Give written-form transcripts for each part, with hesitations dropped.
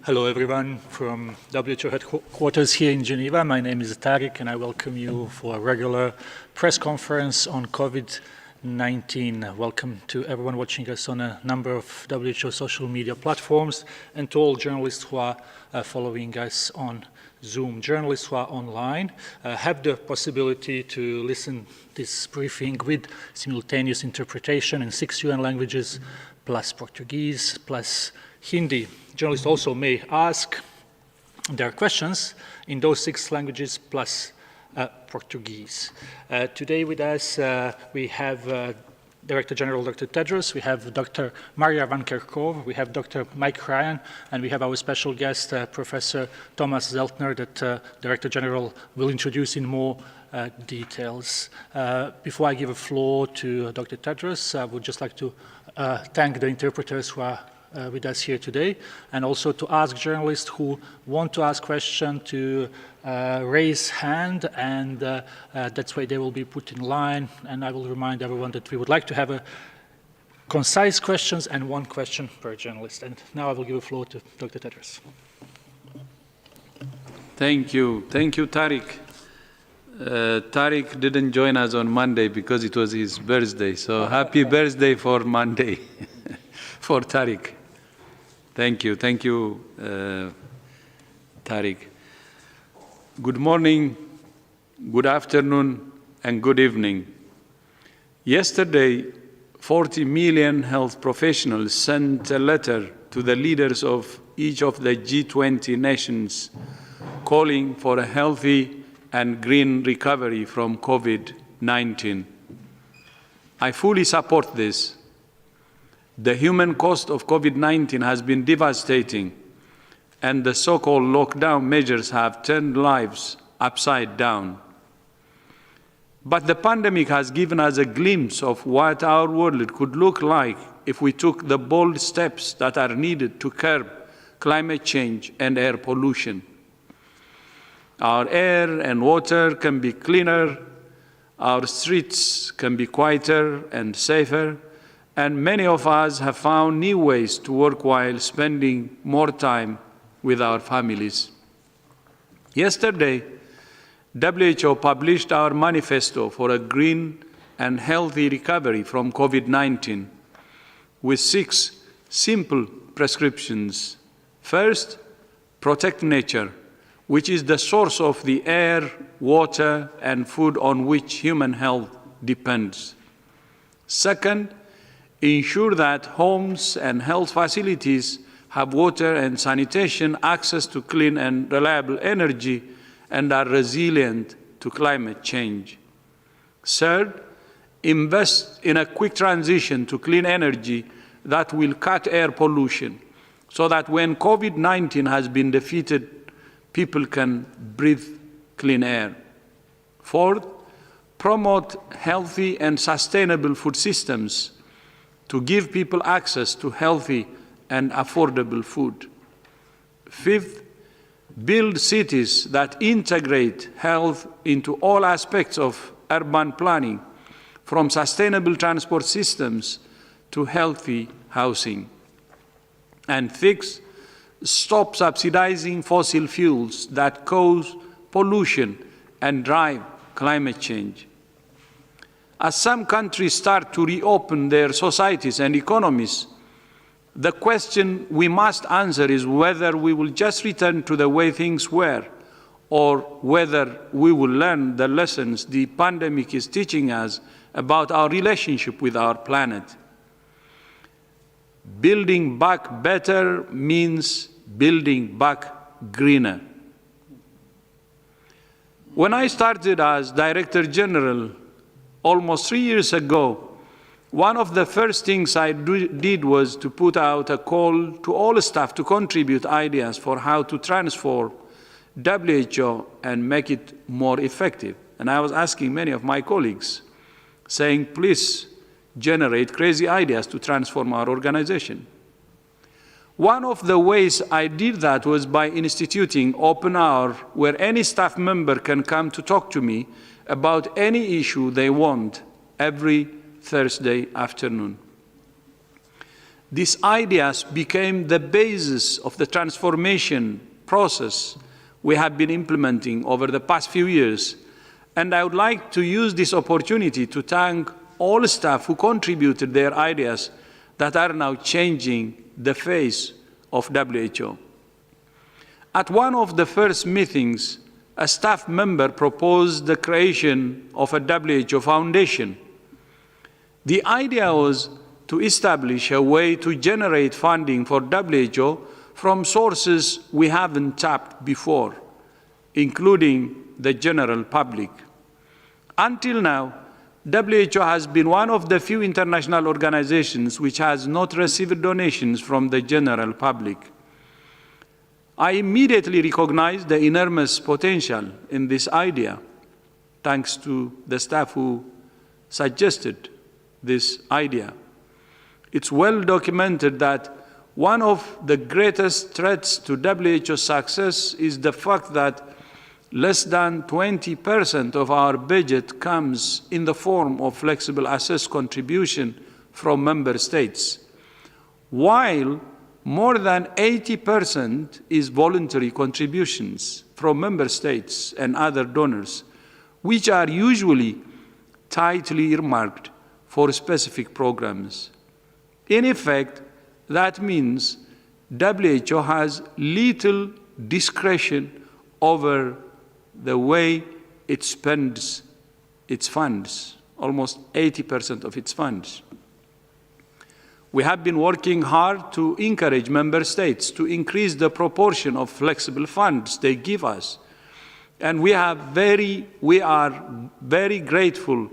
Hello everyone from WHO headquarters here in Geneva. My name is Tariq and I welcome you for a regular press conference on COVID-19. Welcome to everyone watching us on a number of WHO social media platforms and to all journalists who are following us on Zoom. Journalists who are online have the possibility to listen this briefing with simultaneous interpretation in 6 UN languages, plus Portuguese, plus Hindi. Journalists also may ask their questions in those 6 languages plus Portuguese. Today with us we have Director General Dr. Tedros, we have Dr. Maria Van Kerkhove, we have Dr. Mike Ryan, and we have our special guest, Professor Thomas Zeltner, that Director General will introduce in more details. Before I give a floor to Dr. Tedros, I would just like to thank the interpreters who are with us here today, and also to ask journalists who want to ask questions to raise hand, and that's why they will be put in line. And I will remind everyone that we would like to have a concise questions and 1 question per journalist. And now I will give the floor to Dr. Tedros. Thank you, Tariq. Tariq didn't join us on Monday because it was his birthday, so happy birthday for Monday for Tariq. Thank you, Tariq. Good morning, good afternoon, and good evening. Yesterday, 40 million health professionals sent a letter to the leaders of each of the G20 nations calling for a healthy and green recovery from COVID-19. I fully support this. The human cost of COVID-19 has been devastating, and the so-called lockdown measures have turned lives upside down. But the pandemic has given us a glimpse of what our world could look like if we took the bold steps that are needed to curb climate change and air pollution. Our air and water can be cleaner, our streets can be quieter and safer, and many of us have found new ways to work while spending more time with our families. Yesterday, WHO published our manifesto for a green and healthy recovery from COVID-19 with 6 simple prescriptions. First, protect nature, which is the source of the air, water, and food on which human health depends. Second, ensure that homes and health facilities have water and sanitation, access to clean and reliable energy, and are resilient to climate change. Third, invest in a quick transition to clean energy that will cut air pollution, so that when COVID-19 has been defeated, people can breathe clean air. Fourth, promote healthy and sustainable food systems to give people access to healthy and affordable food. Fifth, build cities that integrate health into all aspects of urban planning, from sustainable transport systems to healthy housing. And sixth, stop subsidizing fossil fuels that cause pollution and drive climate change. As some countries start to reopen their societies and economies, the question we must answer is whether we will just return to the way things were, or whether we will learn the lessons the pandemic is teaching us about our relationship with our planet. Building back better means building back greener. When I started as Director General almost 3 years ago, one of the first things I did was to put out a call to all staff to contribute ideas for how to transform WHO and make it more effective. And I was asking many of my colleagues, saying, please generate crazy ideas to transform our organization. One of the ways I did that was by instituting Open Hour, where any staff member can come to talk to me about any issue they want every Thursday afternoon. These ideas became the basis of the transformation process we have been implementing over the past few years. And I would like to use this opportunity to thank all staff who contributed their ideas that are now changing the face of WHO. At one of the first meetings, a staff member proposed the creation of a WHO Foundation. The idea was to establish a way to generate funding for WHO from sources we haven't tapped before, including the general public. Until now, WHO has been one of the few international organizations which has not received donations from the general public. I immediately recognized the enormous potential in this idea, thanks to the staff who suggested this idea. It's well documented that one of the greatest threats to WHO success is the fact that less than 20% of our budget comes in the form of flexible assessed contribution from member states, while more than 80% is voluntary contributions from member states and other donors, which are usually tightly earmarked for specific programs. In effect, that means WHO has little discretion over the way it spends its funds, almost 80% of its funds. We have been working hard to encourage member states to increase the proportion of flexible funds they give us. And we are very grateful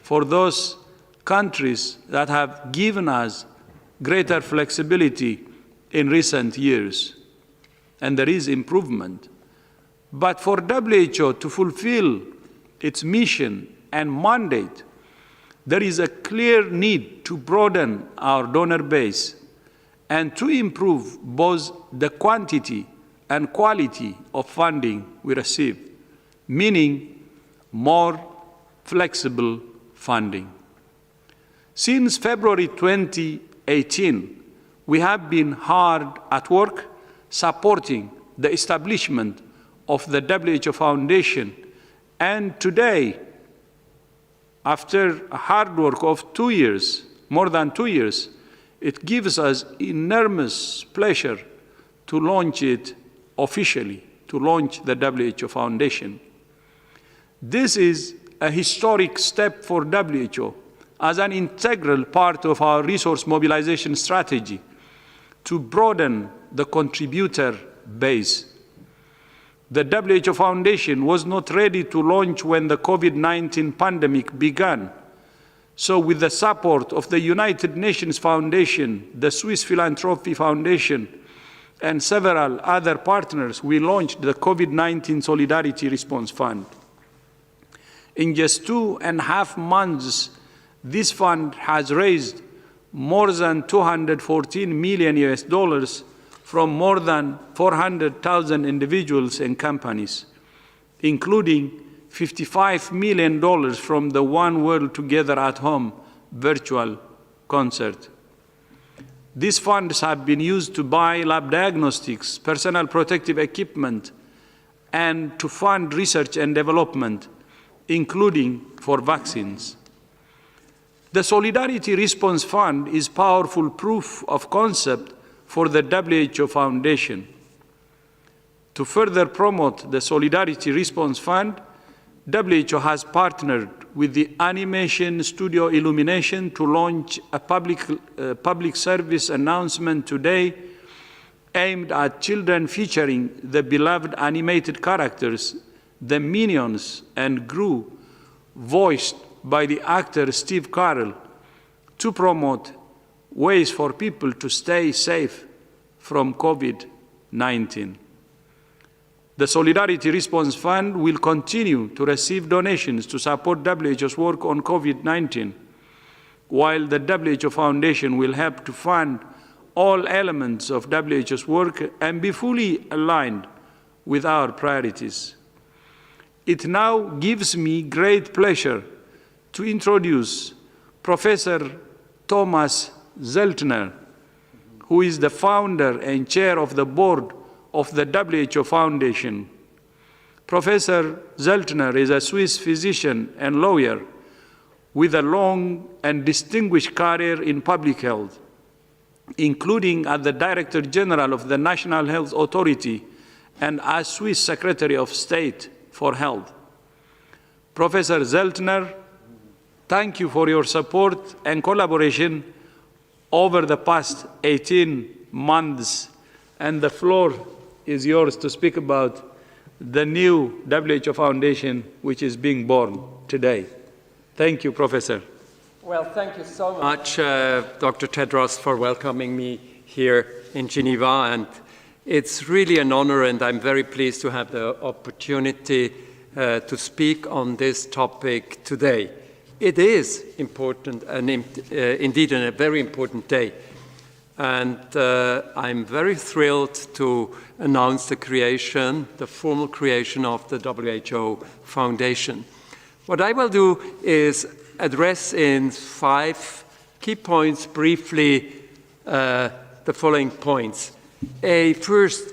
for those countries that have given us greater flexibility in recent years. And there is improvement. But for WHO to fulfill its mission and mandate, there is a clear need to broaden our donor base and to improve both the quantity and quality of funding we receive, meaning more flexible funding. Since February 2018, we have been hard at work supporting the establishment of the WHO Foundation, and today, after hard work of 2 years, more than 2 years, it gives us enormous pleasure to launch it officially, to launch the WHO Foundation. This is a historic step for WHO as an integral part of our resource mobilization strategy to broaden the contributor base. The WHO Foundation was not ready to launch when the COVID-19 pandemic began. So with the support of the United Nations Foundation, the Swiss Philanthropy Foundation, and several other partners, we launched the COVID-19 Solidarity Response Fund. In just 2.5 months, this fund has raised more than $214 million from more than 400,000 individuals and companies, including $55 million from the One World Together at Home virtual concert. These funds have been used to buy lab diagnostics, personal protective equipment, and to fund research and development, including for vaccines. The Solidarity Response Fund is powerful proof of concept for the WHO Foundation. To further promote the Solidarity Response Fund, WHO has partnered with the Animation Studio Illumination to launch a public service announcement today aimed at children featuring the beloved animated characters, the Minions and Gru, voiced by the actor Steve Carell, to promote ways for people to stay safe from COVID-19. The Solidarity Response Fund will continue to receive donations to support WHO's work on COVID-19, while the WHO Foundation will help to fund all elements of WHO's work and be fully aligned with our priorities. It now gives me great pleasure to introduce Professor Thomas Zeltner, who is the founder and chair of the board of the WHO Foundation. Professor Zeltner is a Swiss physician and lawyer with a long and distinguished career in public health, including as the Director General of the National Health Authority and as Swiss Secretary of State for Health. Professor Zeltner, thank you for your support and collaboration over the past 18 months, and the floor is yours to speak about the new WHO Foundation which is being born today. Thank you, Professor. Well, thank you so much, Dr. Tedros, for welcoming me here in Geneva. And it's really an honor, and I'm very pleased to have the opportunity to speak on this topic today. It is important, and indeed a very important day. And I'm very thrilled to announce the formal creation of the WHO Foundation. What I will do is address in 5 key points briefly the following points. First,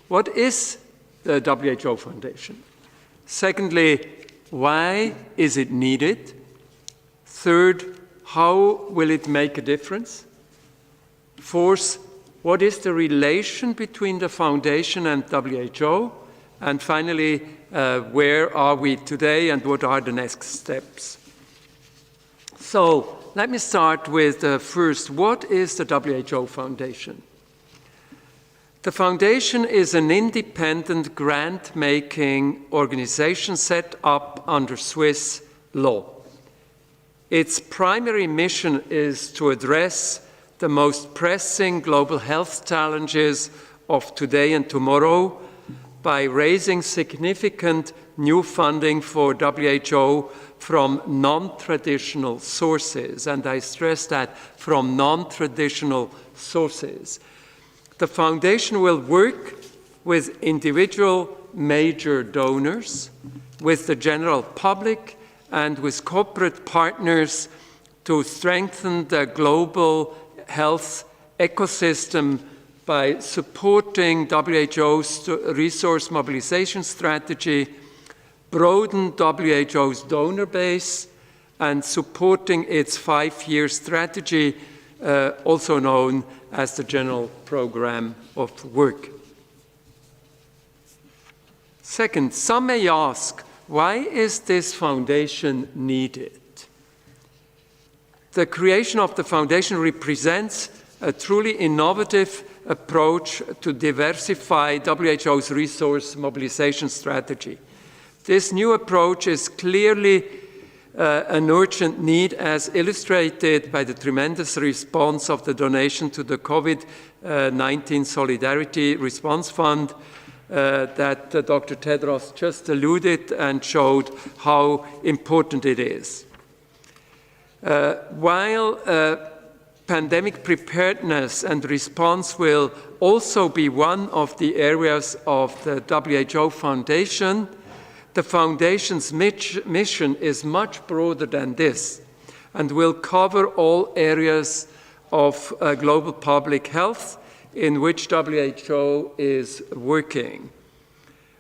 what is the WHO Foundation? Secondly, why is it needed? Third, how will it make a difference? Fourth, what is the relation between the Foundation and WHO? And finally, where are we today and what are the next steps? So let me start with first, what is the WHO Foundation? The Foundation is an independent grant-making organization set up under Swiss law. Its primary mission is to address the most pressing global health challenges of today and tomorrow by raising significant new funding for WHO from non-traditional sources, and I stress that, from non-traditional sources. The Foundation will work with individual major donors, with the general public, and with corporate partners to strengthen the global health ecosystem by supporting WHO's resource mobilization strategy, broaden WHO's donor base, and supporting its 5-year strategy, also known as the General Program of Work. Second, some may ask, why is this foundation needed? The creation of the foundation represents a truly innovative approach to diversify WHO's resource mobilization strategy. This new approach is clearly an urgent need, as illustrated by the tremendous response of the donation to the COVID-19 Solidarity Response Fund that Dr. Tedros just alluded and showed how important it is. While pandemic preparedness and response will also be one of the areas of the WHO Foundation, the Foundation's mission is much broader than this and will cover all areas of global public health in which WHO is working.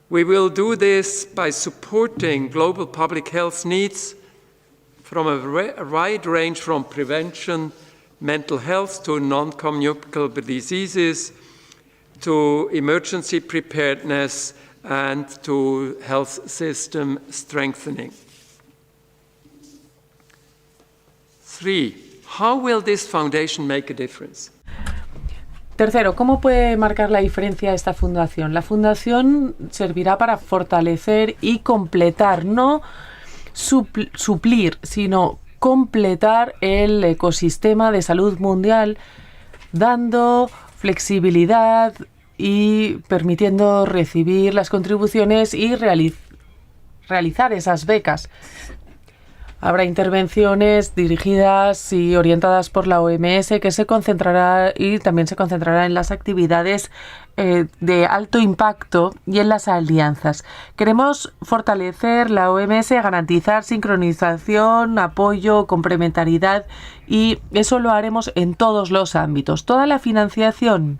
We will do this by supporting global public health needs from a wide range, from prevention, mental health, to non-communicable diseases, to emergency preparedness, and to health system strengthening. 3, how will this foundation make a difference? Tercero, ¿cómo puede marcar la diferencia esta fundación? La fundación servirá para fortalecer y completar, no suplir, sino completar el ecosistema de salud mundial, dando flexibilidad y permitiendo recibir las contribuciones y realizar esas becas. Habrá intervenciones dirigidas y orientadas por la OMS que se concentrará y también se concentrará en las actividades de alto impacto y en las alianzas. Queremos fortalecer la OMS, garantizar sincronización, apoyo, complementariedad y eso lo haremos en todos los ámbitos. Toda la financiación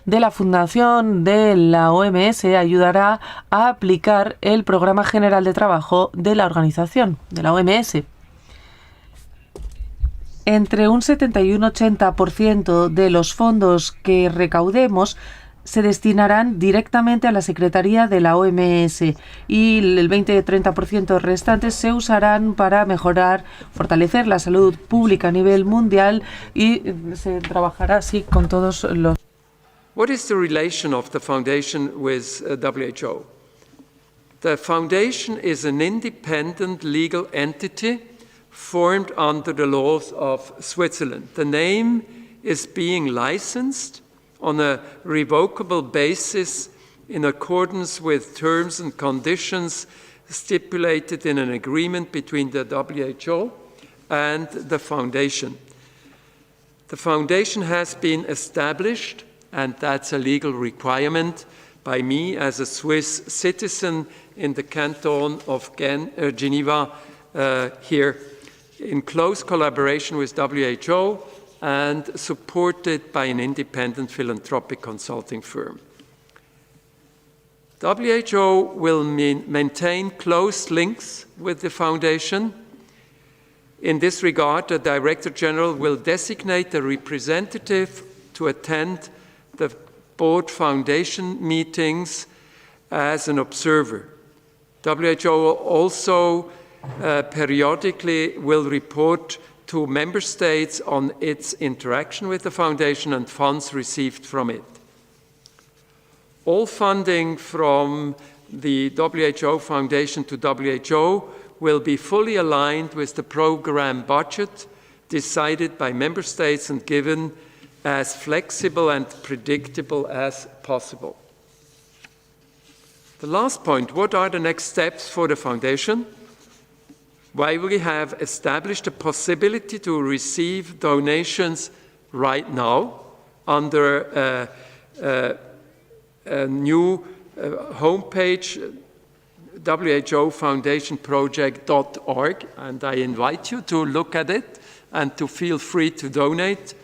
de la Fundación de la OMS ayudará a aplicar el Programa General de Trabajo de la organización, de la OMS. Entre un 70 y un 80% de los fondos que recaudemos se destinarán directamente a la Secretaría de la OMS y el 20-30% restantes se usarán para mejorar, fortalecer la salud pública a nivel mundial y se trabajará así con todos los. What is the relation of the foundation with WHO? The foundation is an independent legal entity formed under the laws of Switzerland. The name is being licensed on a revocable basis in accordance with terms and conditions stipulated in an agreement between the WHO and the foundation. The foundation has been established, and that's a legal requirement, by me as a Swiss citizen in the canton of Geneva here, in close collaboration with WHO and supported by an independent philanthropic consulting firm. WHO will maintain close links with the foundation. In this regard, the Director General will designate a representative to attend the board foundation meetings as an observer. WHO also periodically will report to member states on its interaction with the foundation and funds received from it. All funding from the WHO Foundation to WHO will be fully aligned with the program budget decided by member states and given as flexible and predictable as possible. The last point, what are the next steps for the foundation? While we have established a possibility to receive donations right now under a new homepage, whofoundationproject.org, and I invite you to look at it and to feel free to donate.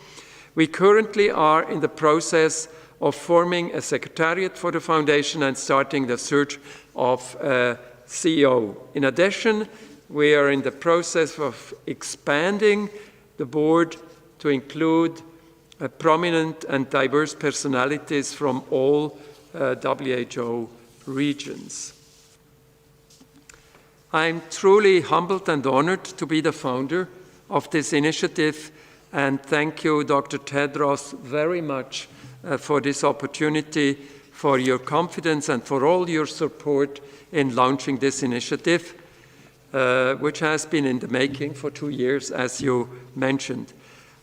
We currently are in the process of forming a secretariat for the foundation and starting the search of a CEO. In addition, we are in the process of expanding the board to include prominent and diverse personalities from all WHO regions. I'm truly humbled and honored to be the founder of this initiative, and thank you, Dr. Tedros, very much for this opportunity, for your confidence and for all your support in launching this initiative, which has been in the making for 2 years, as you mentioned.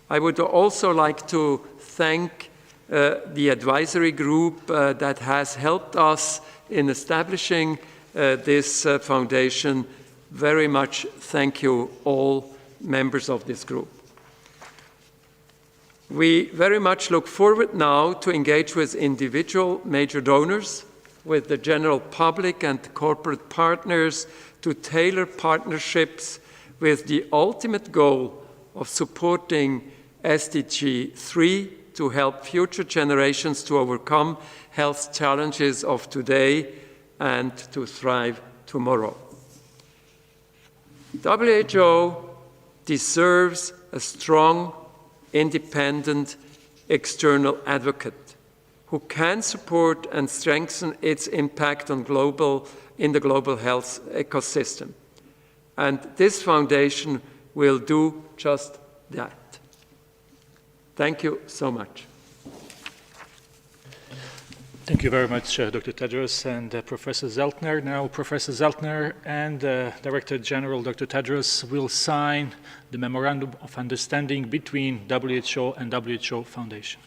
I would also like to thank the advisory group that has helped us in establishing this foundation. Very much thank you, all members of this group. We very much look forward now to engage with individual major donors, with the general public and corporate partners to tailor partnerships with the ultimate goal of supporting SDG 3 to help future generations to overcome health challenges of today and to thrive tomorrow. WHO deserves a strong, independent external advocate who can support and strengthen its impact on in the global health ecosystem. And this foundation will do just that. Thank you so much. Thank you very much, Dr. Tedros and Professor Zeltner. Now, Professor Zeltner and Director General Dr. Tedros will sign the Memorandum of Understanding between WHO and WHO Foundation.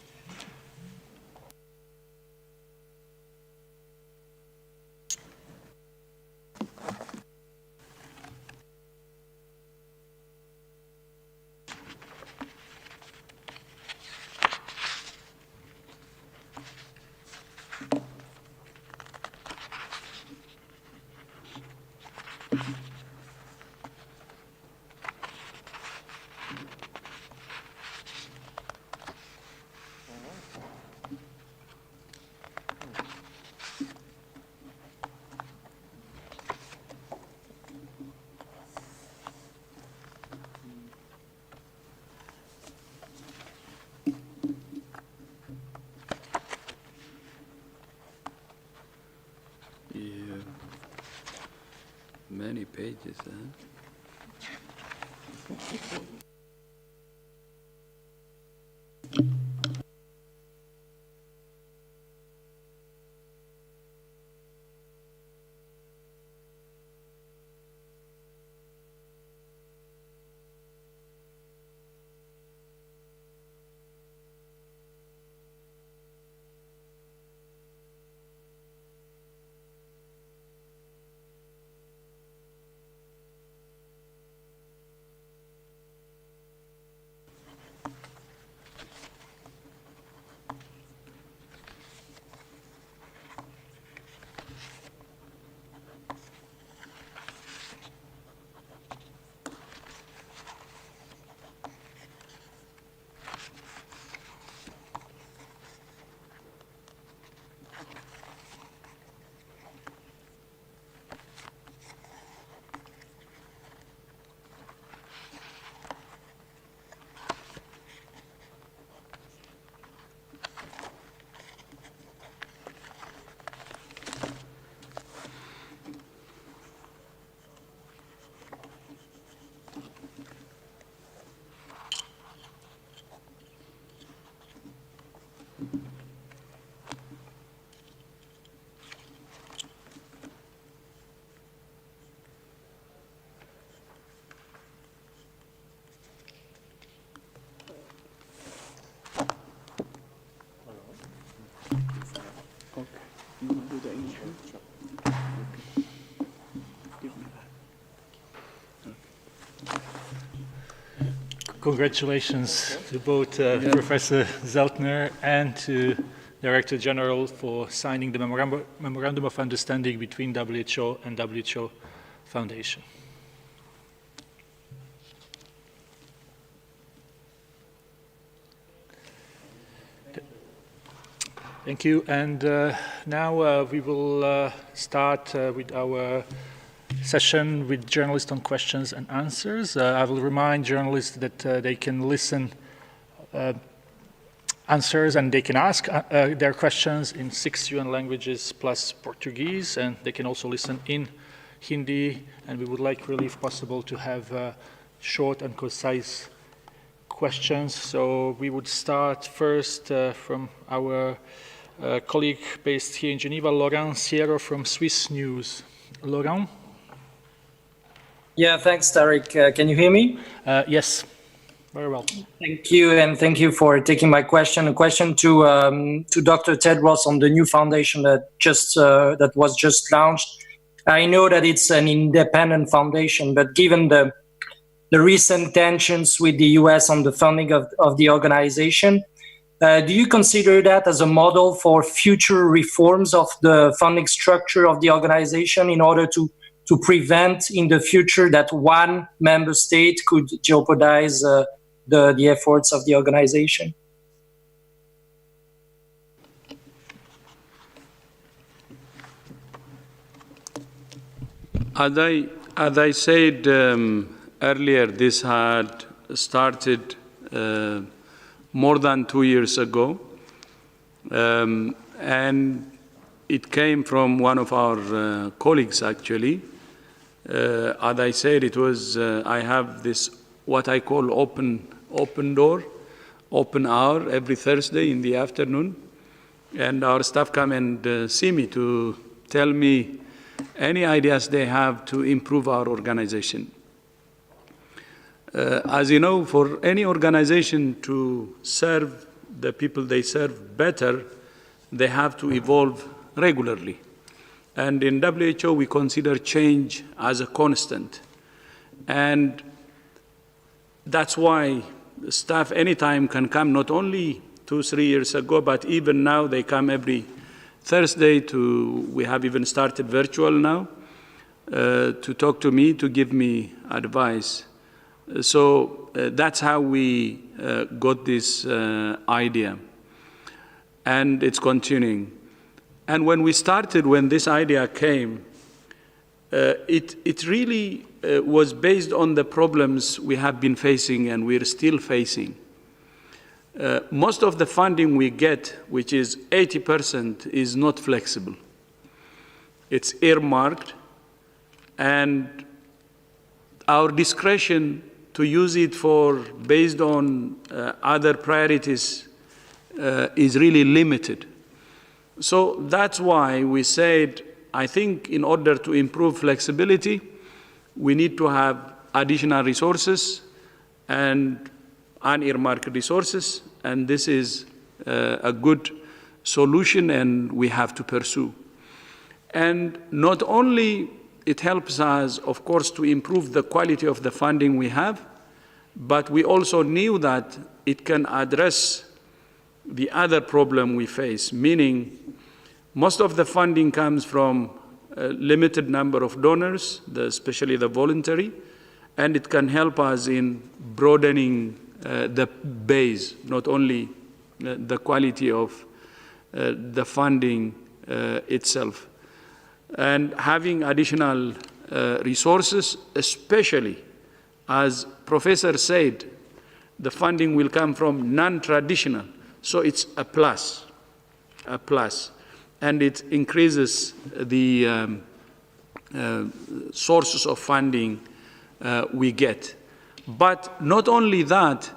Many pages, huh? Congratulations to both Professor Zeltner and to Director General for signing the Memorandum of Understanding between WHO and WHO Foundation. Thank you. And now we will start with our session with journalists on questions and answers. I will remind journalists that they can listen answers and they can ask their questions in 6 UN languages plus Portuguese, and they can also listen in Hindi, and we would like really, if possible, to have short and concise questions. So we would start first from our colleague based here in Geneva, Laurent Sierra from Swiss News. Laurent? Yeah, thanks, Tariq. Can you hear me? Yes, very well. Thank you, and thank you for taking my question. A question to Dr. Tedros on the new foundation that was just launched. I know that it's an independent foundation, but given the recent tensions with the US on the funding of the organization, do you consider that as a model for future reforms of the funding structure of the organization in order to prevent in the future that one member state could jeopardize the efforts of the organization? As I said earlier, this had started more than 2 years ago, and it came from one of our colleagues, actually. As I said, it was, I have this, what I call open door, open hour every Thursday in the afternoon. And our staff come and see me to tell me any ideas they have to improve our organization. As you know, for any organization to serve the people they serve better, they have to evolve regularly. And in WHO, we consider change as a constant. And that's why staff anytime can come, not only 2-3 years ago, but even now they come every Thursday we have even started virtual now, to talk to me, to give me advice. So that's how we got this idea. And it's continuing. And when we started, when this idea came, it really was based on the problems we have been facing and we're still facing. Most of the funding we get, which is 80%, is not flexible. It's earmarked, and our discretion to use it based on other priorities is really limited. So that's why we said, I think in order to improve flexibility, we need to have additional resources and unearmarked resources, and this is a good solution and we have to pursue. And not only it helps us, of course, to improve the quality of the funding we have, but we also knew that it can address the other problem we face, meaning most of the funding comes from a limited number of donors, especially the voluntary, and it can help us in broadening the base, not only the quality of the funding itself. And having additional resources, especially, as Professor said, the funding will come from non-traditional, so it's a plus, and it increases the sources of funding we get. But not only that,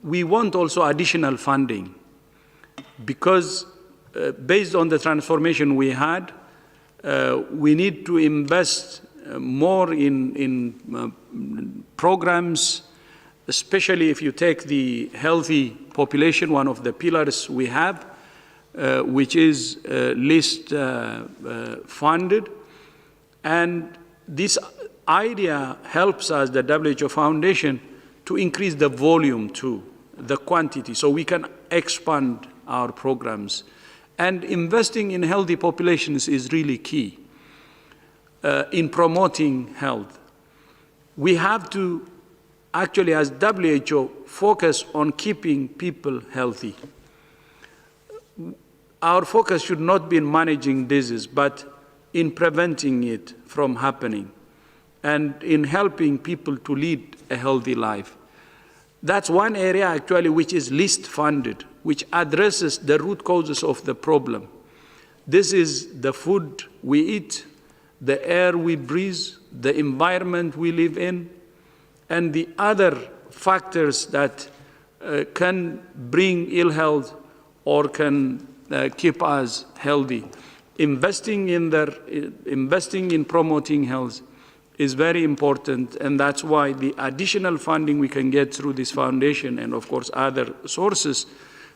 we want also additional funding, because based on the transformation we had, we need to invest more in programs, especially if you take the healthy population, one of the pillars we have, which is least funded. And this idea helps us, the WHO Foundation, to increase the volume too, the quantity, so we can expand our programs. And investing in healthy populations is really key in promoting health. We have to actually, as WHO, focus on keeping people healthy. Our focus should not be in managing disease, but in preventing it from happening and in helping people to lead a healthy life. That's one area actually which is least funded, which addresses the root causes of the problem. This is the food we eat, the air we breathe, the environment we live in, and the other factors that can bring ill health or can keep us healthy. Investing in promoting health is very important, and that's why the additional funding we can get through this foundation and, of course, other sources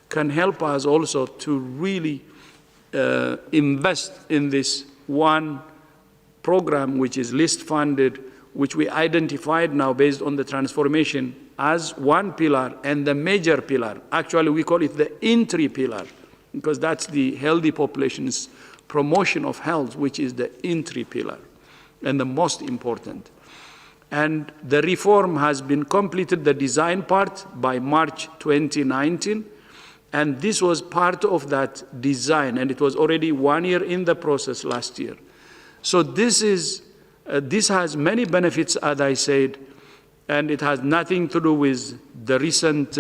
can help us also to really invest in this one program which is least funded, which we identified now based on the transformation as one pillar and the major pillar. Actually, we call it the entry pillar, because that's the healthy population's promotion of health, which is the entry pillar and the most important. And the reform has been completed, the design part, by March 2019. And this was part of that design, and it was already 1 year in the process last year. So this has many benefits, as I said, and it has nothing to do with the recent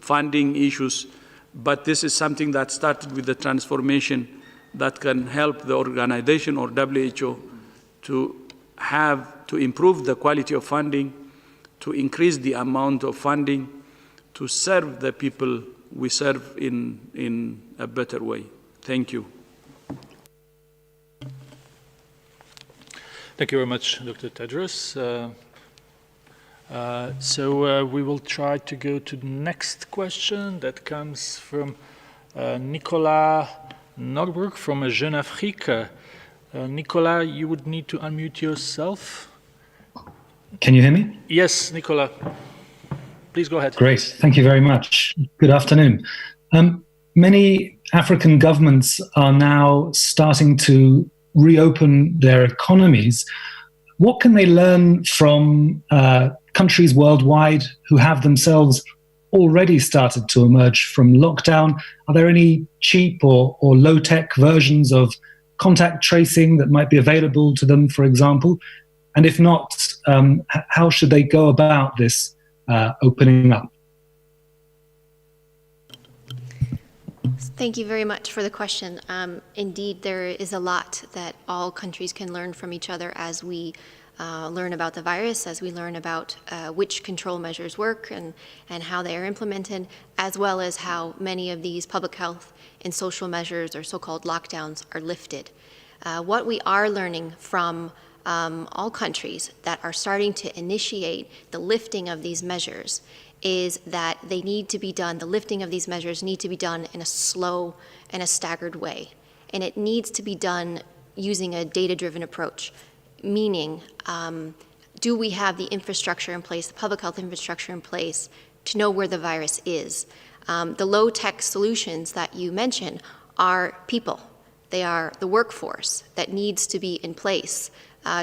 funding issues, but this is something that started with the transformation that can help the organization or WHO to improve the quality of funding, to increase the amount of funding, to serve the people we serve in a better way. Thank you. Thank you very much, Dr. Tedros. So we will try to go to the next question that comes from Nicolas Norbrug from Jeune Afrique. Nicolas, you would need to unmute yourself. Can you hear me? Yes, Nicolas. Please go ahead. Great. Thank you very much. Good afternoon. Many African governments are now starting to reopen their economies. What can they learn from countries worldwide who have themselves already started to emerge from lockdown? Are there any cheap or low-tech versions of contact tracing that might be available to them, for example? And if not, how should they go about this opening up? Thank you very much for the question. Indeed, there is a lot that all countries can learn from each other as we learn about the virus, as we learn about which control measures work and how they are implemented, as well as how many of these public health and social measures or so-called lockdowns are lifted. What we are learning from all countries that are starting to initiate the lifting of these measures is that they need to be done, the lifting of these measures need to be done in a slow and a staggered way. And it needs to be done using a data-driven approach, meaning do we have the infrastructure in place, the public health infrastructure in place to know where the virus is? The low-tech solutions that you mentioned are people. They are the workforce that needs to be in place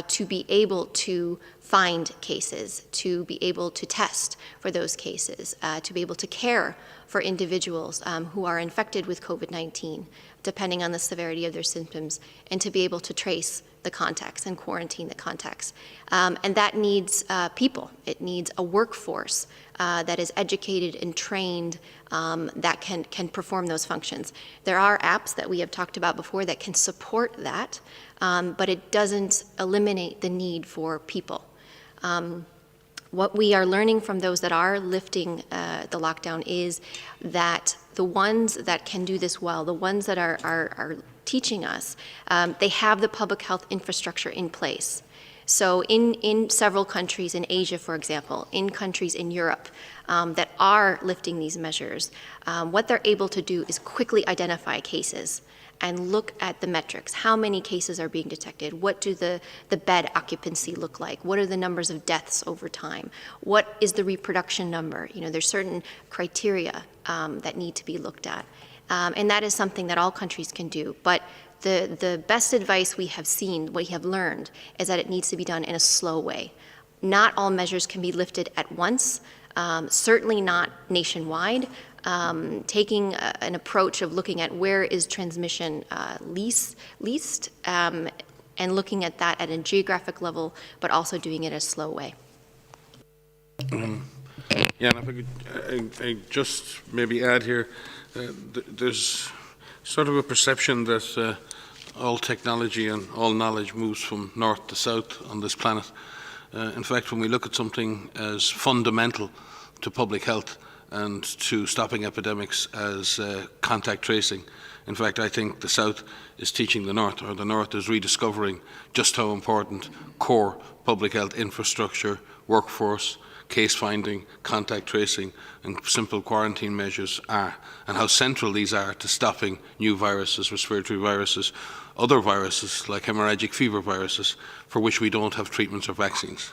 to be able to find cases, to be able to test for those cases, to be able to care for individuals who are infected with COVID-19, depending on the severity of their symptoms, and to be able to trace the contacts and quarantine the contacts. And that needs people. It needs a workforce that is educated and trained that can perform those functions. There are apps that we have talked about before that can support that, but it doesn't eliminate the need for people. What we are learning from those that are lifting the lockdown is that the ones that can do this well, the ones that are teaching us, they have the public health infrastructure in place. So in several countries in Asia, for example, in countries in Europe that are lifting these measures, what they're able to do is quickly identify cases and look at the metrics. How many cases are being detected? What do the bed occupancy look like? What are the numbers of deaths over time? What is the reproduction number? You know, there's certain criteria that need to be looked at. And that is something that all countries can do. But the best advice we have seen, we have learned, is that it needs to be done in a slow way. Not all measures can be lifted at once, certainly not nationwide. Taking an approach of looking at where is transmission least and looking at that at a geographic level, but also doing it a slow way. Yeah, and if I could I just maybe add here, there's sort of a perception that all technology and all knowledge moves from north to south on this planet. In fact, when we look at something as fundamental to public health and to stopping epidemics as contact tracing, in fact, I think the South is teaching the North, or the North is rediscovering just how important core public health infrastructure, workforce, case finding, contact tracing, and simple quarantine measures are, and how central these are to stopping new viruses, respiratory viruses, other viruses like hemorrhagic fever viruses, for which we don't have treatments or vaccines.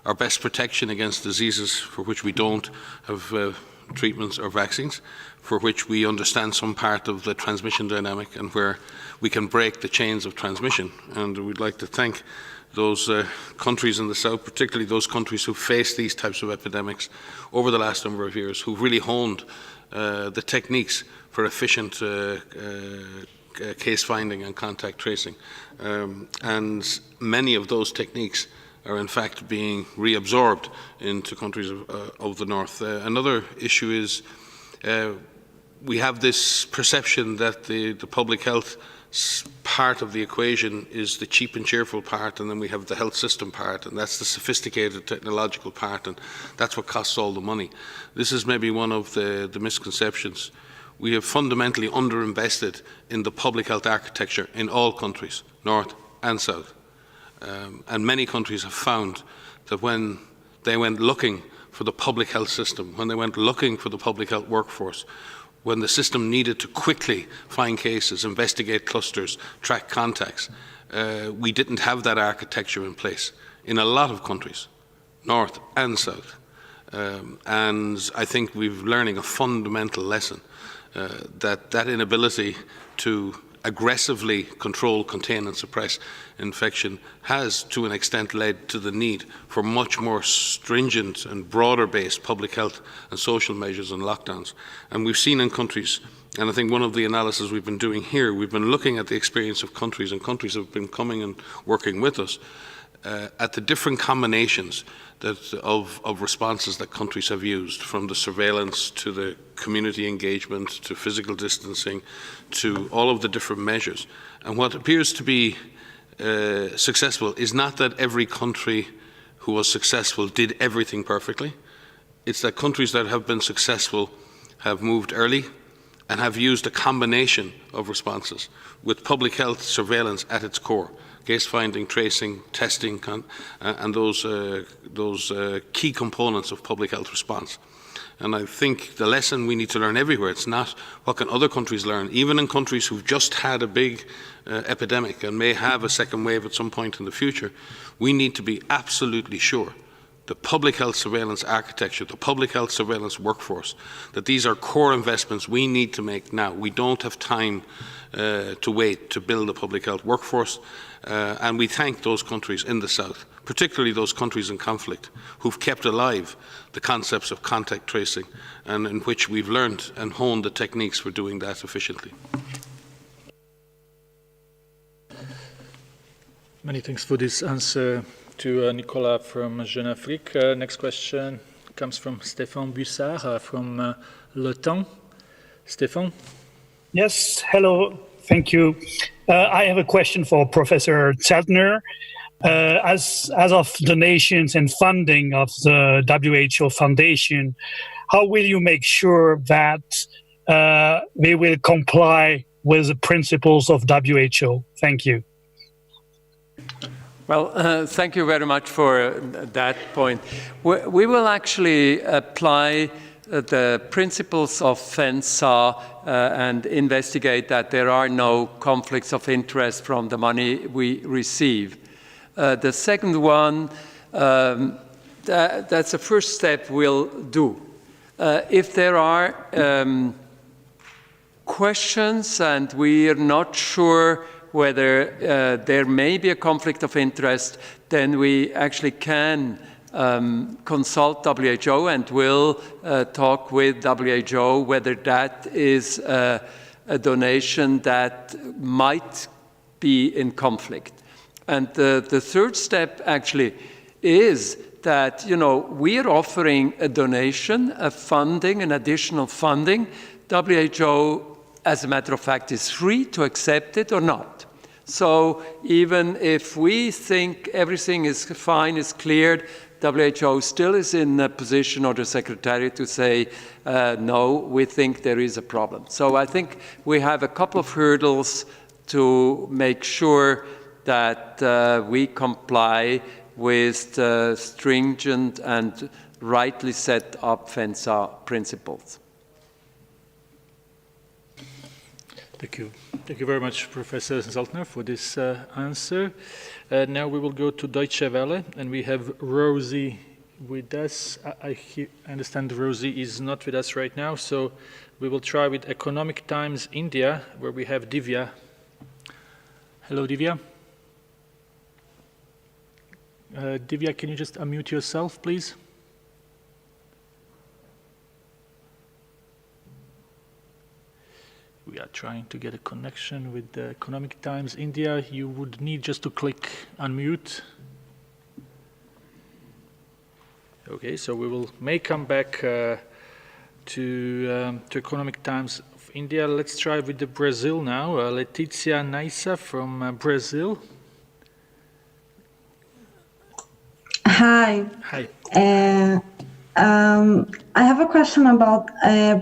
Our best protection against diseases for which we don't have treatments or vaccines, for which we understand some part of the transmission dynamic and where we can break the chains of transmission. And we'd like to thank those countries in the South, particularly those countries who face these types of epidemics over the last number of years, who've really honed the techniques for efficient case finding and contact tracing. And many of those techniques are in fact being reabsorbed into countries of the North. Another issue is we have this perception that the public health part of the equation is the cheap and cheerful part, and then we have the health system part, and that's the sophisticated technological part, and that's what costs all the money. This is maybe one of the misconceptions. We have fundamentally underinvested in the public health architecture in all countries, North and South. And many countries have found that when they went looking for the public health system, when they went looking for the public health workforce, when the system needed to quickly find cases, investigate clusters, track contacts, we didn't have that architecture in place in a lot of countries, North and South. And I think we're learning a fundamental lesson, that inability to aggressively control, contain and suppress infection has to an extent led to the need for much more stringent and broader based public health and social measures and lockdowns. And we've seen in countries, and I think one of the analysis we've been doing here, we've been looking at the experience of countries, and countries have been coming and working with us. at the different combinations of responses that countries have used, from the surveillance to the community engagement to physical distancing to all of the different measures. And what appears to be successful is not that every country who was successful did everything perfectly. It's that countries that have been successful have moved early and have used a combination of responses with public health surveillance at its core. Case finding, tracing, testing, and those key components of public health response. And I think the lesson we need to learn everywhere, it's not what can other countries learn, even in countries who've just had a big epidemic and may have a second wave at some point in the future, we need to be absolutely sure the public health surveillance architecture, the public health surveillance workforce, that these are core investments we need to make now. We don't have time to wait to build a public health workforce, and we thank those countries in the south, particularly those countries in conflict, who've kept alive the concepts of contact tracing and in which we've learned and honed the techniques for doing that efficiently. Many thanks for this answer to Nicolas from Jeune Afrique. Next question comes from Stéphane Bussard from Le Temps. Stéphane? Yes, hello, thank you. I have a question for Professor Zeltner. As of donations and funding of the WHO Foundation, how will you make sure that they will comply with the principles of WHO? Thank you. Well, thank you very much for that point. We will actually apply the principles of FENSA and investigate that there are no conflicts of interest from the money we receive. The second one, that's the first step we'll do. If there are questions and we are not sure whether there may be a conflict of interest, then we actually can consult WHO and will talk with WHO whether that is a donation that might be in conflict. And the third step actually is that, we are offering a donation, a funding, an additional funding. WHO, as a matter of fact, is free to accept it or not. So even if we think everything is fine, is cleared, WHO still is in a position, or the Secretariat, to say, no, we think there is a problem. So I think we have a couple of hurdles to make sure that we comply with the stringent and rightly set up FENSA principles. Thank you. Thank you very much, Professor Zeltner, for this answer. Now we will go to Deutsche Welle, and we have Rosie with us. I understand Rosie is not with us right now, so we will try with Economic Times India, where we have Divya. Hello, Divya. Divya, can you just unmute yourself, please? We are trying to get a connection with the Economic Times India. You would need just to click unmute. Okay, so we may come back to Economic Times of India. Let's try with the Brazil now. Letizia Naissa from Brazil. Hi. Hi. I have a question about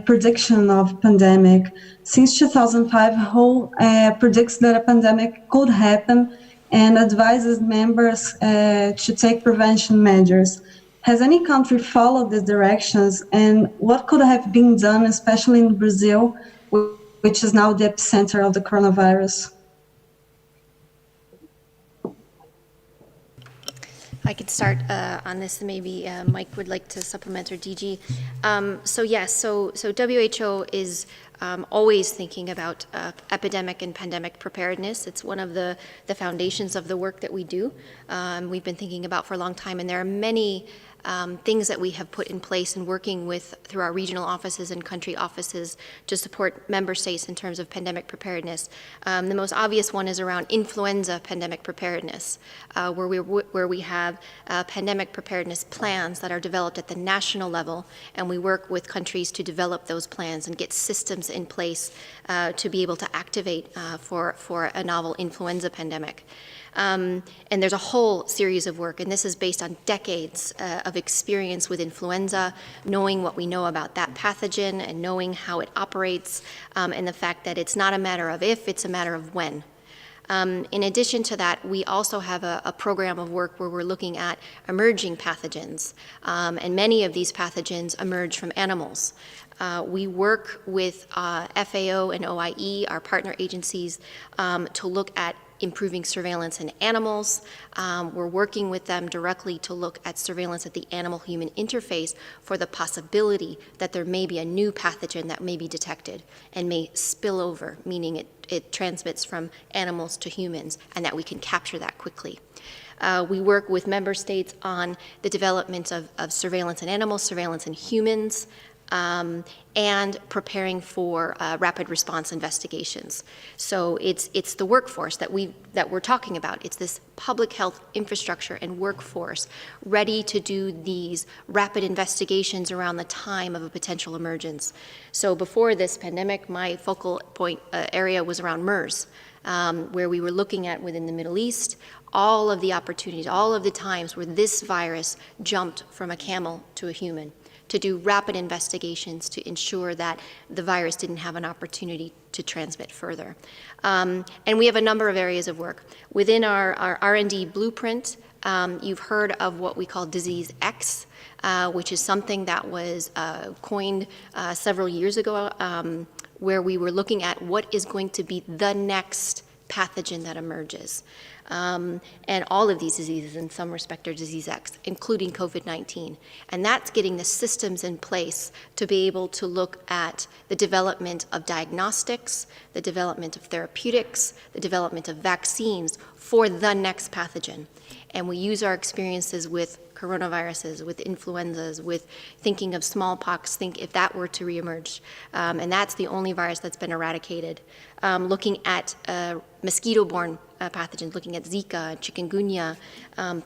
prediction of pandemic. Since 2005, WHO predicts that a pandemic could happen and advises members to take prevention measures. Has any country followed these directions, and what could have been done, especially in Brazil, which is now the epicenter of the coronavirus? I could start on this, and maybe Mike would like to supplement, or DG. So yes, so WHO is always thinking about epidemic and pandemic preparedness. It's one of the foundations of the work that we do. We've been thinking about for a long time, and there are many things that we have put in place and working with through our regional offices and country offices to support member states in terms of pandemic preparedness. The most obvious one is around influenza pandemic preparedness, where we have pandemic preparedness plans that are developed at the national level, and we work with countries to develop those plans and get systems in place to be able to activate for a novel influenza pandemic. And there's a whole series of work, and this is based on decades of experience with influenza, knowing what we know about that pathogen and knowing how it operates, and the fact that it's not a matter of if, it's a matter of when. In addition to that, we also have a program of work where we're looking at emerging pathogens, and many of these pathogens emerge from animals. We work with FAO and OIE, our partner agencies, to look at improving surveillance in animals. We're working with them directly to look at surveillance at the animal-human interface for the possibility that there may be a new pathogen that may be detected and may spill over, meaning it transmits from animals to humans, and that we can capture that quickly. We work with member states on the development of surveillance in animals, surveillance in humans, and preparing for rapid response investigations. So it's the workforce that we're talking about. It's this public health infrastructure and workforce ready to do these rapid investigations around the time of a potential emergence. So before this pandemic, my focal point area was around MERS, where we were looking at within the Middle East all of the opportunities, all of the times where this virus jumped from a camel to a human, to do rapid investigations to ensure that the virus didn't have an opportunity to transmit further. And we have a number of areas of work. Within our R&D blueprint, you've heard of what we call Disease X, which is something that was coined several years ago, where we were looking at what is going to be the next pathogen that emerges. And all of these diseases in some respect are Disease X, including COVID-19. And that's getting the systems in place to be able to look at the development of diagnostics, the development of therapeutics, the development of vaccines for the next pathogen. And we use our experiences with coronaviruses, with influenzas, with thinking of smallpox, think if that were to reemerge. And that's the only virus that's been eradicated. Looking at mosquito-borne pathogens, looking at Zika, chikungunya,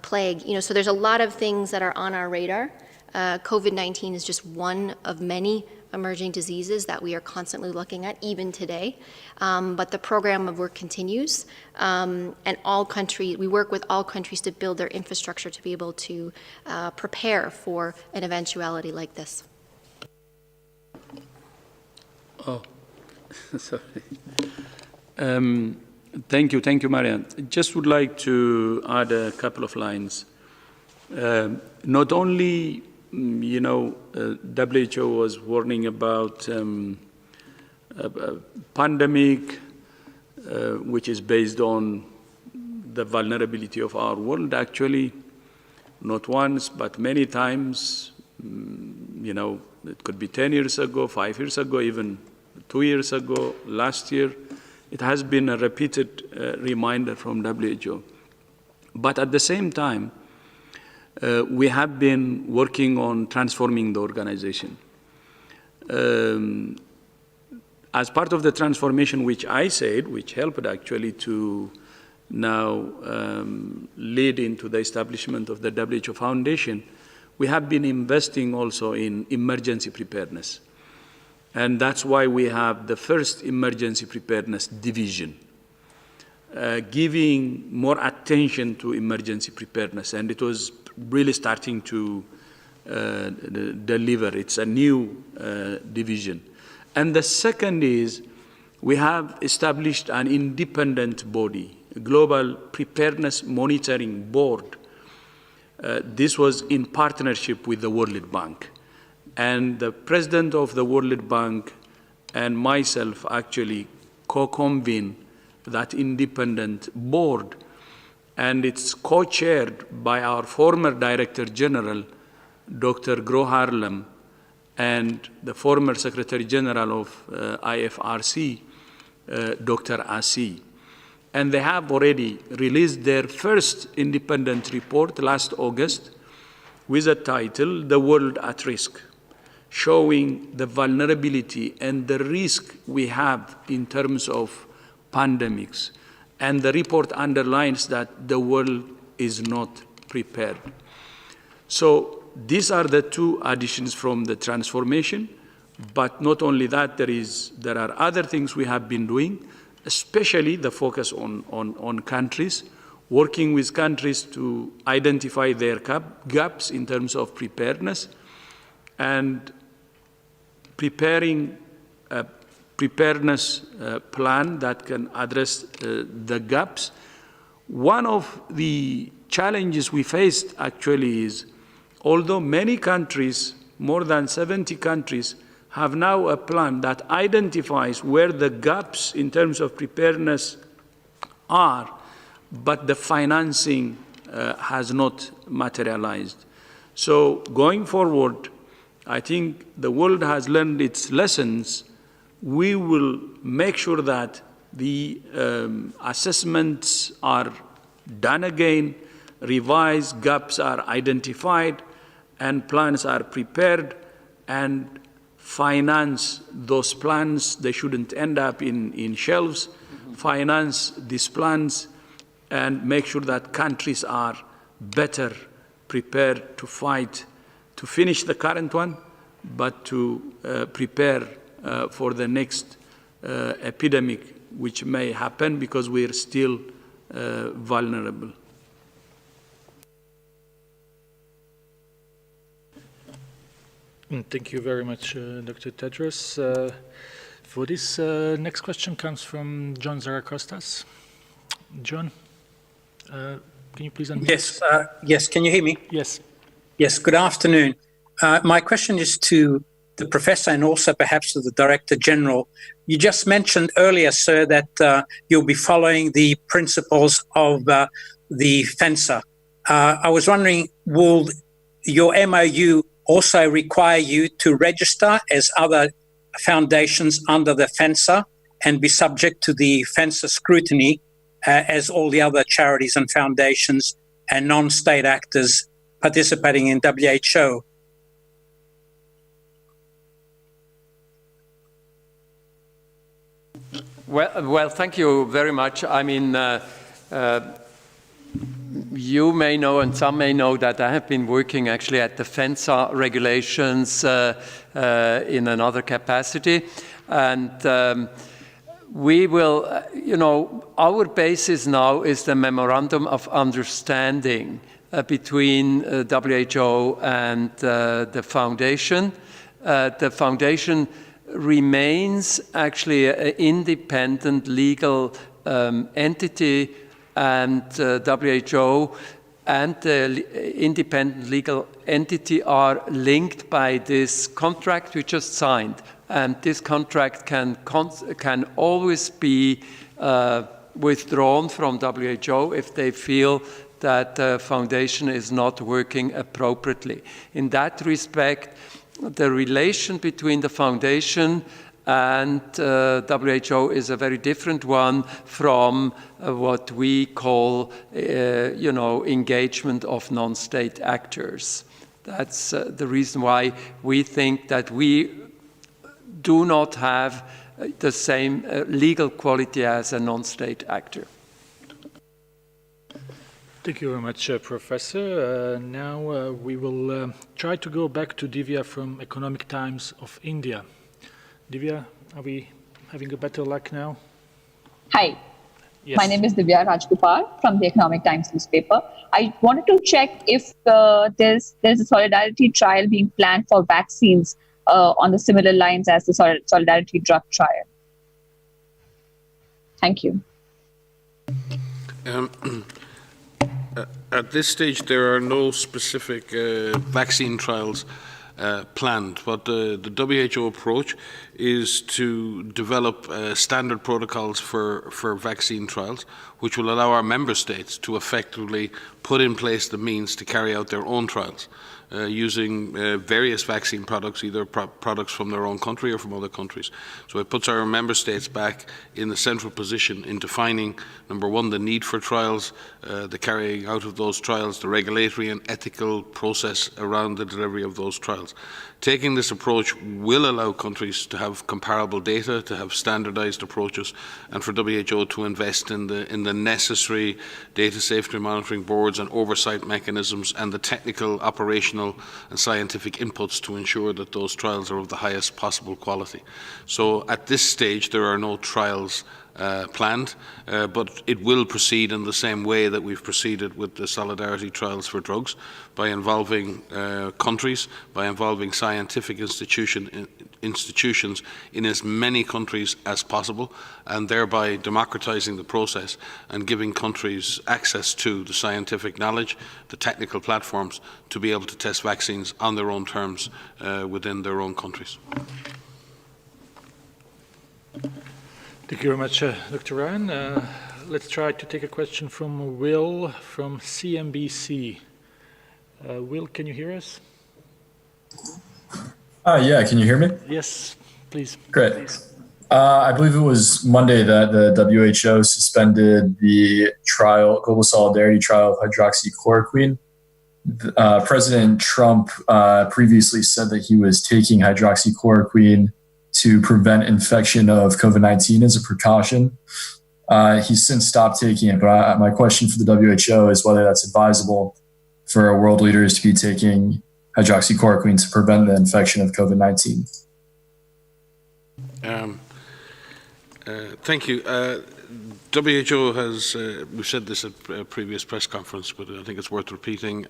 plague. So there's a lot of things that are on our radar. COVID-19 is just one of many emerging diseases that we are constantly looking at, even today. But the program of work continues, and we work with all countries to build their infrastructure to be able to prepare for an eventuality like this. Oh, sorry. Thank you, Marianne. Just would like to add a couple of lines. Not only WHO was warning about a pandemic, which is based on the vulnerability of our world, actually, not once, but many times, it could be 10 years ago, 5 years ago, even 2 years ago, last year. It has been a repeated reminder from WHO. But at the same time, we have been working on transforming the organization. As part of the transformation, which helped actually to now lead into the establishment of the WHO Foundation, we have been investing also in emergency preparedness. And that's why we have the first emergency preparedness division, giving more attention to emergency preparedness. And it was really starting to deliver. It's a new division. And the second is we have established an independent body, a Global Preparedness Monitoring Board. This was in partnership with the World Bank. And the president of the World Bank and myself actually co-convened that independent board. And it's co-chaired by our former Director General, Dr. Gro Harlem, and the former Secretary General of IFRC, Dr. Asi. And they have already released their first independent report last August, with a title, The World at Risk, showing the vulnerability and the risk we have in terms of pandemics. And the report underlines that the world is not prepared. So these are the two additions from the transformation. But not only that, there are other things we have been doing, especially the focus on countries, working with countries to identify their gaps in terms of preparedness and preparing a preparedness plan that can address the gaps. One of the challenges we faced actually is, although many countries, more than 70 countries, have now a plan that identifies where the gaps in terms of preparedness are, but the financing has not materialized. So going forward, I think the world has learned its lessons. We will make sure that the assessments are done again, revised, gaps are identified, and plans are prepared, and finance those plans. They shouldn't end up in shelves. Finance these plans and make sure that countries are better prepared to fight, to finish the current one, but to prepare for the next epidemic, which may happen because we are still vulnerable. Thank you very much, Dr. Tedros. For this next question comes from John Zaracostas. John, can you please unmute? Yes, yes. Can you hear me? Yes. Yes, good afternoon. My question is to the professor and also perhaps to the Director General. You just mentioned earlier, sir, that you'll be following the principles of the FENSA. I was wondering, will your MOU also require you to register as other foundations under the FENSA and be subject to the FENSA scrutiny as all the other charities and foundations and non-state actors participating in WHO? Well, thank you very much. I mean, you may know and some may know that I have been working actually at the FENSA regulations in another capacity. And we will, our basis now is the Memorandum of Understanding between WHO and the Foundation. The Foundation remains actually an independent legal entity, and WHO and the independent legal entity are linked by this contract we just signed. And this contract can always be withdrawn from WHO if they feel that the foundation is not working appropriately. In that respect, the relation between the foundation and WHO is a very different one from what we call, engagement of non-state actors. That's the reason why we think that we do not have the same legal quality as a non-state actor. Thank you very much, Professor. Now we will try to go back to Divya from Economic Times of India. Divya, are we having a better luck now? Hi. Yes. My name is Divya Rajgopal from the Economic Times newspaper. I wanted to check if there's a solidarity trial being planned for vaccines on the similar lines as the solidarity drug trial. Thank you. At this stage, there are no specific vaccine trials planned. But the WHO approach is to develop standard protocols for vaccine trials, which will allow our member states to effectively put in place the means to carry out their own trials. Using various vaccine products, either products from their own country or from other countries. So it puts our member states back in the central position in defining, number one, the need for trials, the carrying out of those trials, the regulatory and ethical process around the delivery of those trials. Taking this approach will allow countries to have comparable data, to have standardized approaches, and for WHO to invest in the necessary data safety monitoring boards and oversight mechanisms and the technical, operational and scientific inputs to ensure that those trials are of the highest possible quality. So at this stage there are no trials planned, but it will proceed in the same way that we've proceeded with the solidarity trials for drugs, by involving countries, by involving scientific institutions in as many countries as possible, and thereby democratizing the process and giving countries access to the scientific knowledge, the technical platforms to be able to test vaccines on their own terms within their own countries. Thank you very much, Dr. Ryan. Let's try to take a question from Will from CNBC. Will, can you hear us? Yeah, can you hear me? Yes, please. Great. I believe it was Monday that the WHO suspended the global solidarity trial of hydroxychloroquine. President Trump previously said that he was taking hydroxychloroquine to prevent infection of COVID-19 as a precaution. He's since stopped taking it, but my question for the WHO is whether that's advisable for world leaders to be taking hydroxychloroquine to prevent the infection of COVID-19. Thank you. WHO has, we've said this at a previous press conference, but I think it's worth repeating.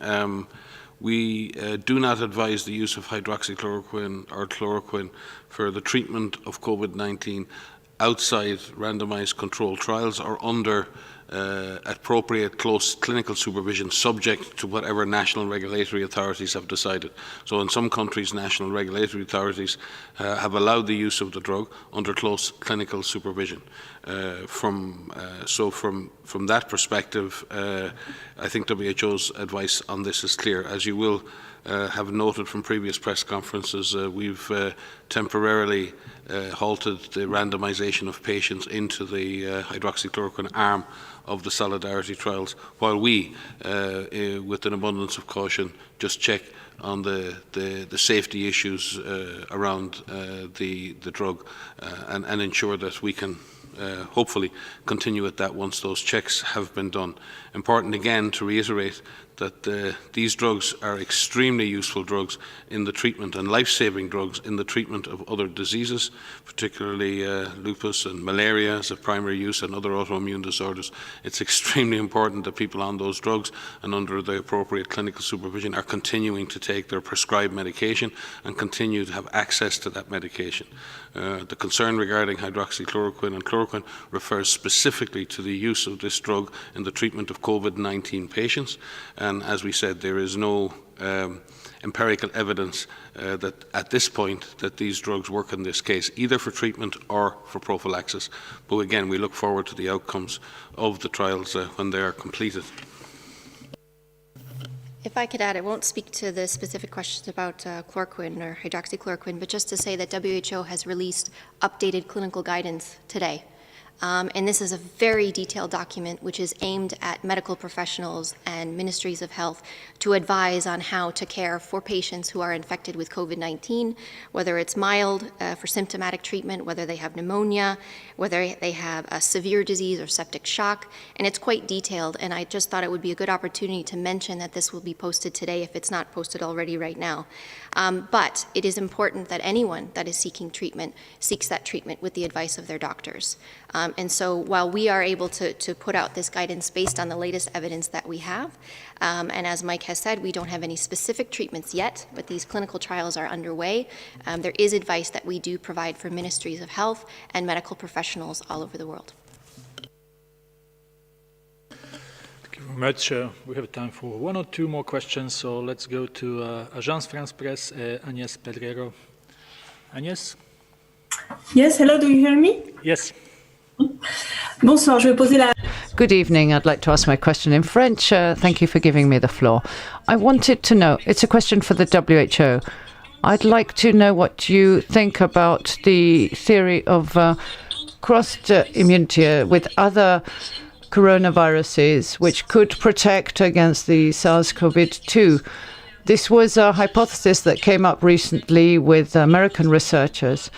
We do not advise the use of hydroxychloroquine or chloroquine for the treatment of COVID-19 outside randomized controlled trials or under appropriate close clinical supervision, subject to whatever national regulatory authorities have decided. So in some countries, national regulatory authorities have allowed the use of the drug under close clinical supervision. From that perspective, I think WHO's advice on this is clear. As you will have noted from previous press conferences, we've temporarily halted the randomization of patients into the hydroxychloroquine arm of the solidarity trials, while we, with an abundance of caution, just check on the safety issues around the drug and ensure that we can hopefully continue at that once those checks have been done. Important again to reiterate that these drugs are extremely useful drugs in the treatment and life-saving drugs in the treatment of other diseases, particularly lupus and malaria as a primary use and other autoimmune disorders. It's extremely important that people on those drugs and under the appropriate clinical supervision are continuing to take their prescribed medication and continue to have access to that medication. The concern regarding hydroxychloroquine and chloroquine refers specifically to the use of this drug in the treatment of COVID-19 patients. And as we said, there is no empirical evidence that at this point that these drugs work in this case, either for treatment or for prophylaxis. But again, we look forward to the outcomes of the trials when they are completed. If I could add, I won't speak to the specific questions about chloroquine or hydroxychloroquine, but just to say that WHO has released updated clinical guidance today. And this is a very detailed document which is aimed at medical professionals and ministries of health to advise on how to care for patients who are infected with COVID-19, whether it's mild for symptomatic treatment, whether they have pneumonia, whether they have a severe disease or septic shock. And it's quite detailed, and I just thought it would be a good opportunity to mention that this will be posted today if it's not posted already right now. But it is important that anyone that is seeking treatment seeks that treatment with the advice of their doctors. And so while we are able to put out this guidance based on the latest evidence that we have, and as Mike has said, we don't have any specific treatments yet, but these clinical trials are underway. There is advice that we do provide for ministries of health and medical professionals all over the world. Thank you very very much. We have time for one or two more questions, so let's go to Agence France-Presse, Agnès Pedrero. Agnès? Yes, hello, do you hear me? Yes. Bonsoir, je vais poser la... Good evening. I'd like to ask my question in French. Thank you for giving me the floor. I wanted to know, it's a question for the WHO. I'd like to know what you think about the theory of crossed immunity with other coronaviruses, which could protect against the SARS-CoV-2. This was a hypothesis that came up recently with American researchers.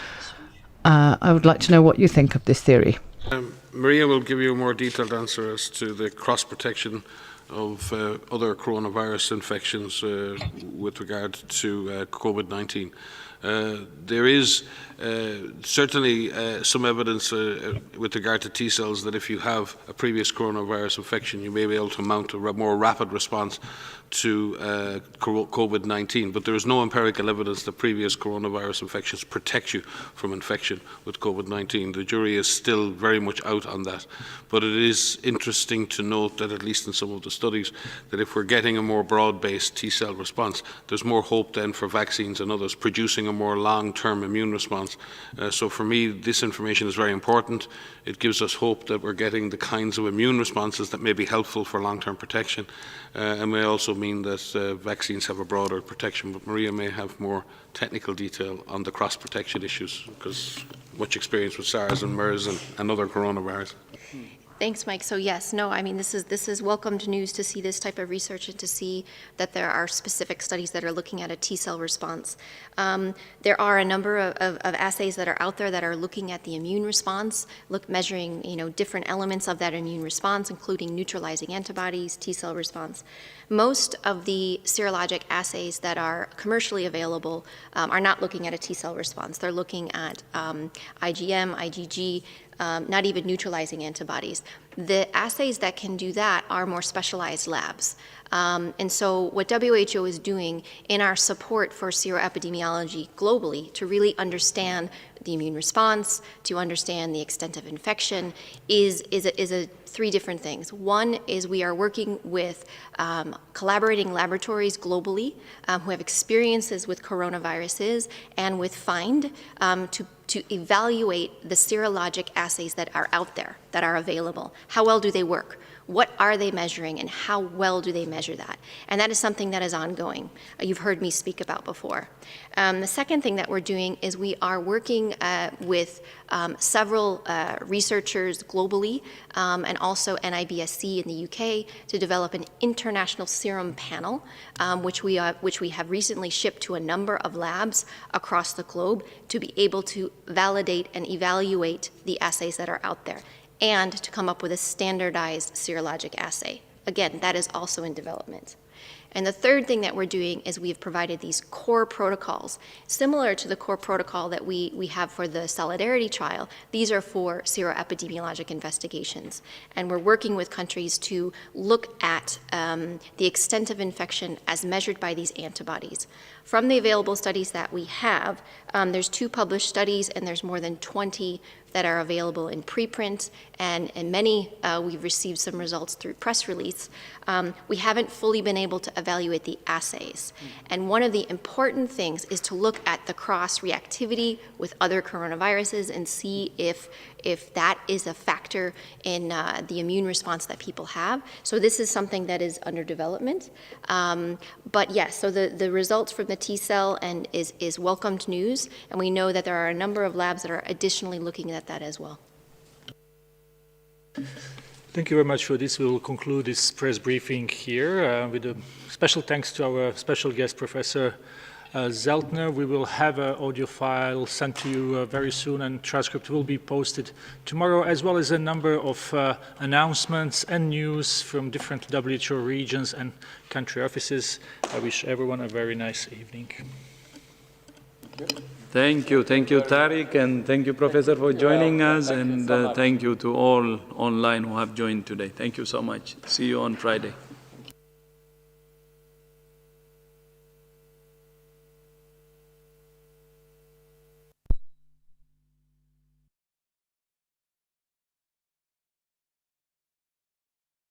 I would like to know what you think of this theory. Maria will give you a more detailed answer as to the cross-protection of other coronavirus infections with regard to COVID-19. There is certainly some evidence with regard to T cells that if you have a previous coronavirus infection, you may be able to mount a more rapid response to COVID-19, but there is no empirical evidence that previous coronavirus infections protect you from infection with COVID-19. The jury is still very much out on that, but it is interesting to note that, at least in some of the studies, that if we're getting a more broad-based T cell response, there's more hope then for vaccines and others producing a more long-term immune response. So for me, this information is very important. It gives us hope that we're getting the kinds of immune responses that may be helpful for long-term protection, and may also mean that vaccines have a broader protection. But Maria may have more technical detail on the cross-protection issues, because much experience with SARS and MERS and other coronavirus. Thanks, Mike. So yes, no, I mean, this is welcomed news to see this type of research and to see that there are specific studies that are looking at a T cell response. There are a number of assays that are out there that are looking at the immune response, measuring different elements of that immune response, including neutralizing antibodies, T cell response. Most of the serologic assays that are commercially available are not looking at a T cell response. They're looking at IgM, IgG, not even neutralizing antibodies. The assays that can do that are more specialized labs. And so what WHO is doing in our support for seroepidemiology globally to really understand the immune response, to understand the extent of infection, is three different things. One is we are working with collaborating laboratories globally who have experiences with coronaviruses and with FIND to evaluate the serologic assays that are out there, that are available. How well do they work? What are they measuring and how well do they measure that? And that is something that is ongoing. You've heard me speak about before. The second thing that we're doing is we are working with several researchers globally and also NIBSC in the UK to develop an international serum panel, which we have recently shipped to a number of labs across the globe to be able to validate and evaluate the assays that are out there, and to come up with a standardized serologic assay. Again, that is also in development. And the third thing that we're doing is we've provided these core protocols, similar to the core protocol that we have for the Solidarity trial. These are for seroepidemiologic investigations. And we're working with countries to look at the extent of infection as measured by these antibodies. From the available studies that we have, there's 2 published studies and there's more than 20 that are available in preprint, and many we've received some results through press release. We haven't fully been able to evaluate the assays. And one of the important things is to look at the cross-reactivity with other coronaviruses and see if that is a factor in the immune response that people have. So this is something that is under development. But yes, so the results from the T cell is welcomed news, and we know that there are a number of labs that are additionally looking at that as well. Thank you very much for this. We will conclude this press briefing here with a special thanks to our special guest, Professor Zeltner. We will have an audio file sent to you very soon, and transcript will be posted tomorrow, as well as a number of announcements and news from different WHO regions and country offices. I wish everyone a very nice evening. Thank you, Tariq, and thank you, Professor, for joining us, and thank you to all online who have joined today. Thank you so much. See you on Friday.